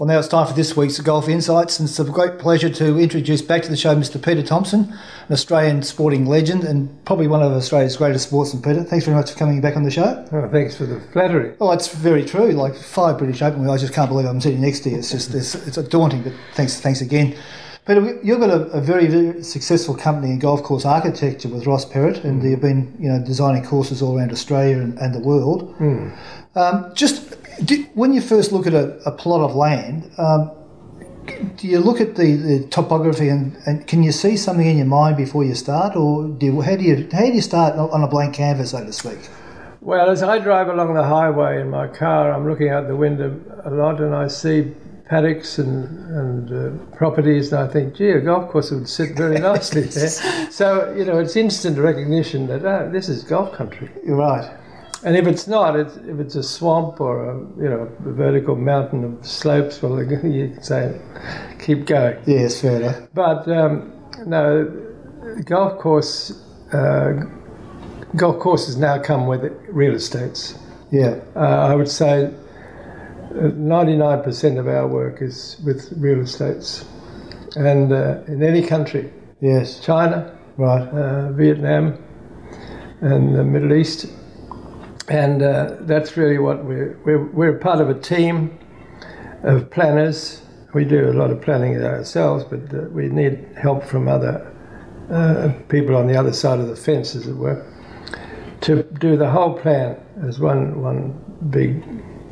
Well, now it's time for this week's Golf Insights, and it's a great pleasure to introduce back to the show Mr. Peter Thomson, an Australian sporting legend and probably one of Australia's greatest sportsmen. Peter, thanks very much for coming back on the show. Oh, thanks for the flattery. Oh, it's very true. Like 5 British Open, I just can't believe I'm sitting next to you. It's just it's daunting, but thanks again. Peter, you've got a very, very successful company in golf course architecture with Ross Perrott, and you've been designing courses all around Australia and the world. When you first look at a plot of land, do you look at the topography and can you see something in your mind before you start, or how do you start on a blank canvas, so to speak? Well, as I drive along the highway in my car, I'm looking out the window a lot and I see paddocks and properties, and I think, gee, a golf course would sit very nicely there. So, it's instant recognition that, this is golf country. You're right. And if it's not, if it's a swamp or a vertical mountain of slopes, well, you can say, keep going. Yes, fair enough. But no, golf courses now come with real estates. Yeah. I would say 99% of our work is with real estates, and in any country. Yes. China, right, Vietnam, and the Middle East. And that's really what we're part of a team of planners. We do a lot of planning ourselves, but we need help from other people on the other side of the fence, as it were, to do the whole plan as one big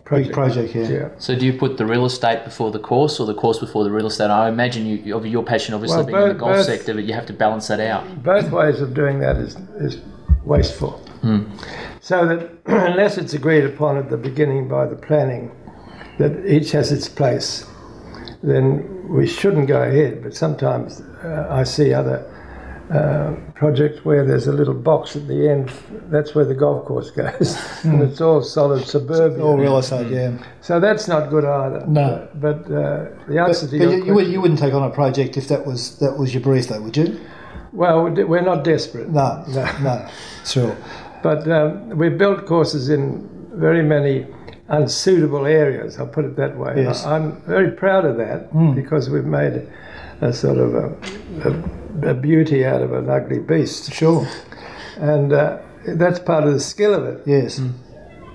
project. Big project, yeah. So do you put the real estate before the course, or the course before the real estate? I imagine your passion obviously being in the golf sector, but you have to balance that out. Both ways of doing that is wasteful. So that unless it's agreed upon at the beginning by the planning that each has its place, then we shouldn't go ahead. But sometimes I see other projects where there's a little box at the end. That's where the golf course goes, and it's all solid suburban. All real estate, yeah. So that's not good either. No. But the answer to your question, you wouldn't take on a project if that was your brief, though, would you? Well, we're not desperate. No, sure. But we built courses in very many unsuitable areas, I'll put it that way. Yes. I'm very proud of that because we've made a sort of a beauty out of an ugly beast. Sure. And that's part of the skill of it. Yes.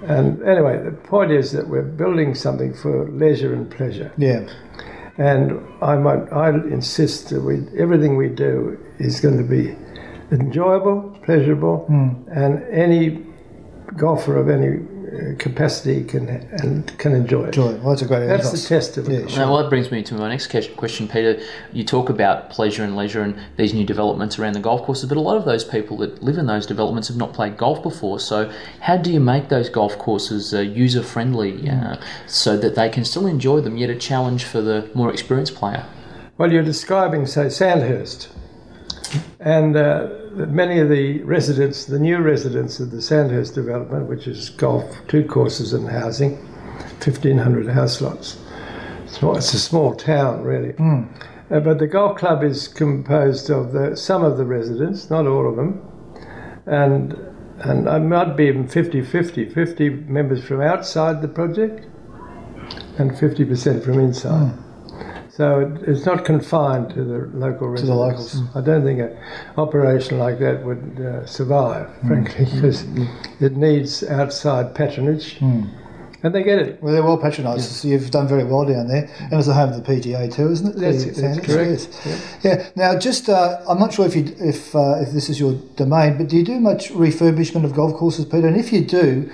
And anyway, the point is that we're building something for leisure and pleasure. Yeah. And I insist that everything we do is going to be enjoyable, pleasurable, and any golfer of any capacity can enjoy it. Well, that's a great That's advice. the test of it. Yeah, sure. Now, well, that brings me to my next question, Peter. You talk about pleasure and leisure and these new developments around the golf courses, but a lot of those people that live in those developments have not played golf before. So how do you make those golf courses user-friendly so that they can still enjoy them, yet a challenge for the more experienced player? Well, you're describing, say, Sandhurst. And many of the new residents of the Sandhurst development, which is golf, 2 courses and housing, 1,500 house lots. It's a small town, really. But the golf club is composed of some of the residents, not all of them, and I might be even 50-50, 50 members from outside the project and 50% from inside. So it's not confined to the local residents. To the locals. I don't think an operation like that would survive, frankly, because it needs outside patronage, and they get it. Well, they're well patronised. So you've done very well down there, and it's the home of the PGA too, isn't it? That's correct. Yes. Yeah. Now, just I'm not sure if this is your domain, but do you do much refurbishment of golf courses, Peter? And if you do,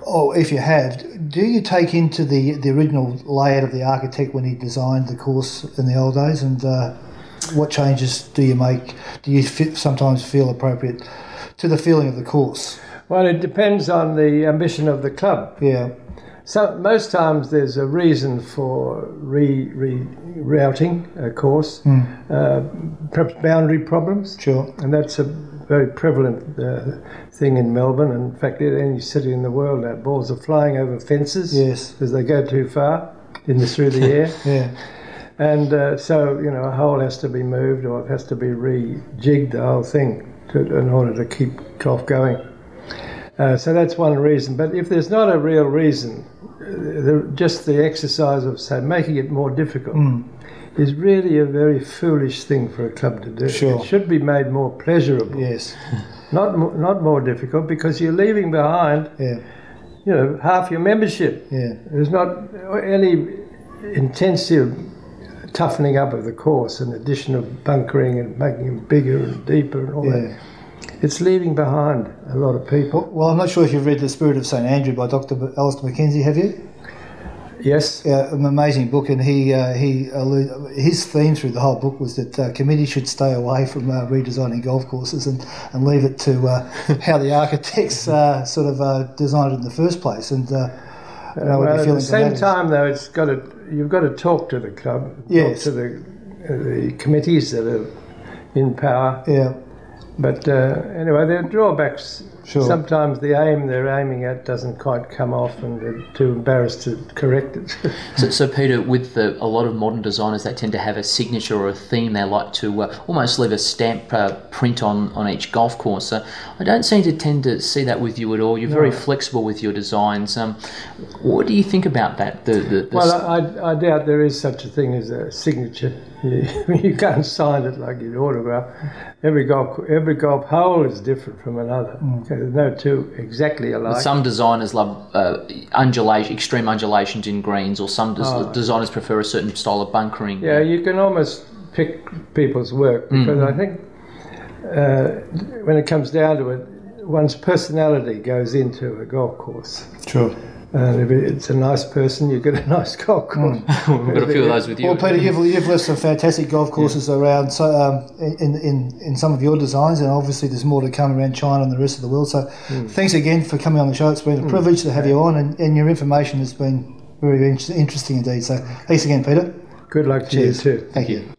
or if you have, do you take into the original layout of the architect when he designed the course in the old days, and what changes do you make? Do you sometimes feel appropriate to the feeling of the course? Well, it depends on the ambition of the club. Yeah. So most times there's a reason for rerouting a course, perhaps boundary problems. Sure. And that's a very prevalent thing in Melbourne. And in fact, any city in the world, now balls are flying over fences. Yes. Because they go too far through the air. Yeah. And so, a hole has to be moved, or it has to be rejigged, the whole thing, in order to keep golf going. So that's one reason. But if there's not a real reason, just the exercise of, say, making it more difficult is really a very foolish thing for a club to do. Sure. It should be made more pleasurable. Yes. Not more difficult, because you're leaving behind, half your membership. Yeah. There's not any intensive toughening up of the course and addition of bunkering and making it bigger and deeper and all that. It's leaving behind a lot of people. Well, I'm not sure if you've read The Spirit of St Andrew by Dr. Alistair Mackenzie, have you? Yes. Yeah, an amazing book, and his theme through the whole book was that committees should stay away from redesigning golf courses and leave it to how the architects designed it in the first place. And at the same time, though, you've got to talk to the club, yes, talk to the committees that are in power. Yeah. But anyway, there are drawbacks. Sure. Sometimes the aim they're aiming at doesn't quite come off, and they're too embarrassed to correct it. So Peter, with a lot of modern designers, they tend to have a signature or a theme they like to almost leave a stamp print on each golf course. So I don't seem to tend to see that with you at all. You're very flexible with your designs. What do you think about that? Well, I doubt there is such a thing as a signature. You can't sign it like you'd autograph. Every golf hole is different from another. Okay, there's no two exactly alike. Some designers love extreme undulations in greens, or some designers prefer a certain style of bunkering. Yeah, you can almost pick people's work, because I think when it comes down to it, one's personality goes into a golf course. Sure. And if it's a nice person, you get a nice golf course. We've got a few of those with you. Well, Peter, you've left some fantastic golf courses around in some of your designs, and obviously there's more to come around China and the rest of the world. So thanks again for coming on the show. It's been a privilege to have you on, and your information has been very interesting indeed. So thanks again, Peter. Good luck to you too. Thank you.